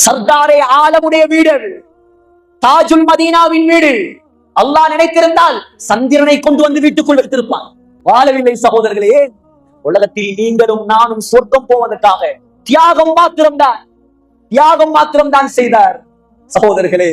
சர்தாரே ஆலமுடைய வீடு, தாஜுல் மதீனாவின் வீடு. அல்லாஹ் நினைத்திருந்தால் சந்திரனை கொண்டு வந்து வீட்டுக்குள் வைத்திருப்பான். வாழவில்லை சகோதரர்களே. உலகத்தில் நீங்களும் நானும் சொர்க்கம் போவதற்காக தியாகம் மாத்திரம்தான் செய்தார் சகோதரர்களே.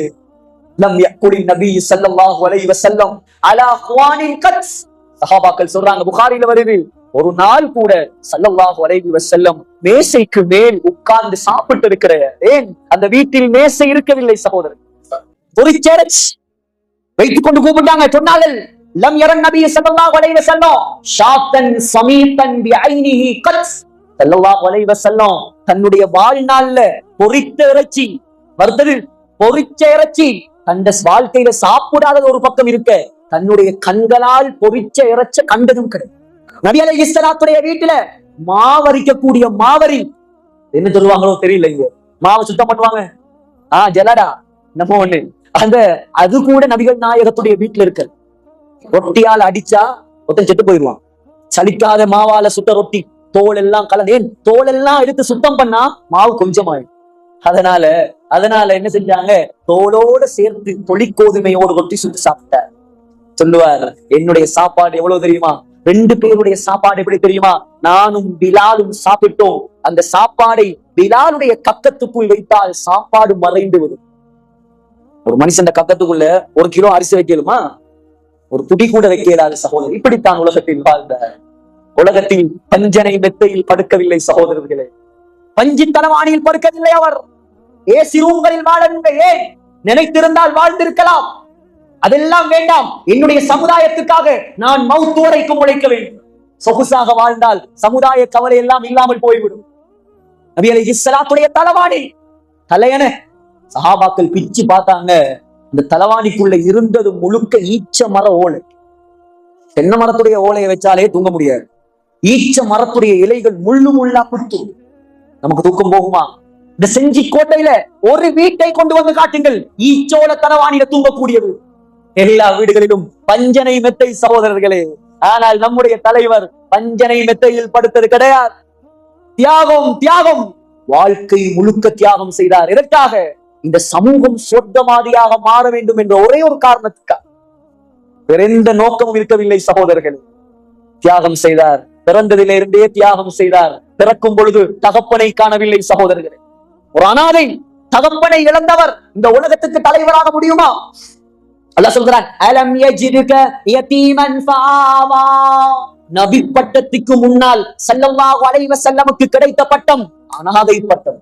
லம் யக்குலின் நபி ஸல்லல்லாஹு அலைஹி வஸல்லம் அலா குவானின் கத்ஸ். சஹாபாக்கள் சொல்றாங்க, புகாரில வருது, ஒரு நாள் கூட ஸல்லல்லாஹு அலைஹி வஸல்லம் மேசைக்கு மேல் உட்கார்ந்து சாப்பிட்டு இருக்கிற, ஏன் அந்த வீட்டில் மேசை இருக்கவில்லை சகோதரர். பொரிச்சேரச் வைத்துக் கொண்டு கூப்பிட்டாங்க, சொன்னார்கள், லம் யரன் நபி ஸல்லல்லாஹு அலைஹி வஸல்லம் ஷாத்தன் ஸமீதன் பிஐனிஹி கத்ஸ். ஸல்லல்லாஹு அலைஹி வஸல்லம் தன்னுடைய வாழ்நாள்ல பொரித்த இறைச்சி, வறுத்தது பொரிச்ச இறைச்சி தந்த வாழ்க்கையில சாப்பிடாத ஒரு பக்கம் இருக்க, தன்னுடைய கண்களால் பொரிச்ச இறைச்ச கண்டதும் கிடையாது. நபி அலைஹிஸ்ஸலாத்துடைய வீட்டுல மாவரிக்கக்கூடிய மாவரி என்ன சொல்லுவாங்களோ தெரியல, இங்க மாவை சுத்தம் பண்ணுவாங்க, ஜலடா நம்ம ஒண்ணு, அந்த அது கூட நபிகள் நாயகத்துடைய வீட்டுல இருக்கு. ரொட்டியால் அடிச்சா ஒருத்தன் செத்து போயிடுவான். சலிக்காத மாவால சுட்ட ரொட்டி, தோல் எல்லாம் கலந்தேன், தோல் எல்லாம் எடுத்து சுத்தம் பண்ணா மாவு கொஞ்சமாயிடும். அதனால என்ன செஞ்சாங்க, தோலோட சேர்த்து தொழிற்கோதுமையோடு ரொட்டி சுட்டு சாப்பிட்டார். சொல்லுவார், என்னுடைய சாப்பாடு எவ்வளவு தெரியுமா, 2 பேருடைய சாப்பாடு எப்படி தெரியுமா, நானும் பிலாலும் சாப்பிட்டோம். அந்த சாப்பாடை பிலாலுடைய கக்கத்துக்குள் வைத்தால் சாப்பாடு மறைந்து விடும். ஒரு மனுஷன் கக்கத்துக்குள்ள 1 கிலோ அரிசி வைக்கலுமா, ஒரு துடி கூட வைக்க இயலாத சகோதரர். இப்படித்தான் உலகத்தில் வாழ்ந்த. உலகத்தில் பஞ்சனை மெத்தையில் படுக்கவில்லை சகோதரர்களே, பஞ்சு தலவாணியில் படுக்கவில்லை. அவர் ஏசி ரூம்களில் வாழவில்லை. ஏன்? நினைத்திருந்தால் வாழ்ந்திருக்கலாம். அதெல்லாம் வேண்டாம், என்னுடைய சமுதாயத்துக்காக நான் மௌத்து வரைக்கும் உழைக்க வேண்டும். சொகுசாக வாழ்ந்தால் சமுதாய கவலை எல்லாம் இல்லாமல் போய்விடும். நபி அலைஹிஸ்ஸலாத்துடைய தலவாணி தலையண சஹாபாக்கள் பிச்சு பார்த்தாங்க. இந்த தலவாணிக்குள்ள இருந்தது முழுக்க ஈச்ச மர ஓலை. தென்னை மரத்துடைய ஓலையை வச்சாலே தூங்க முடியாது. ஈச்ச மரத்துடைய இலைகள் முள்ளா குத்தும். நமக்கு தூக்கம் போகுமா? இந்த செஞ்சி கோட்டையில ஒரு வீட்டை கொண்டு வந்து காட்டுங்கள், ஈச்சோல தலவாணியில தூங்கக்கூடியது. எல்லா வீடுகளிலும் பஞ்சனை மெத்தை சகோதரர்களே. ஆனால் நம்முடைய தலைவர் பஞ்சனை மெத்தையில் படுத்தது கிடையாது. தியாகம், வாழ்க்கை முழுக்க தியாகம் செய்தார். எதற்காக? இந்த சமூகம் சொர்க்கவாதியாக மாற வேண்டும் என்ற ஒரே ஒரு காரணத்துக்காக. வேற எந்த நோக்கமும் இருக்கவில்லை சகோதரர்கள். தியாகம் செய்தார். பிறந்ததிலே இருந்தே தியாகம் செய்தார். பிறக்கும் பொழுது தகப்பனை காணவில்லை சகோதரர்களே. ஒரு அனாதை தகப்பனை இழந்தவர் இந்த உலகத்துக்கு தலைவராக முடியுமா? அல்லாஹ் சொல்கிறான், அலம் யஜிதுக யதீமன் ஃபஆவா. நபி பட்டத்துக்கு முன்னால் ஸல்லல்லாஹு அலைஹி வஸல்லமுக்கு கிடைத்த பட்டம் அனாதை பட்டம்.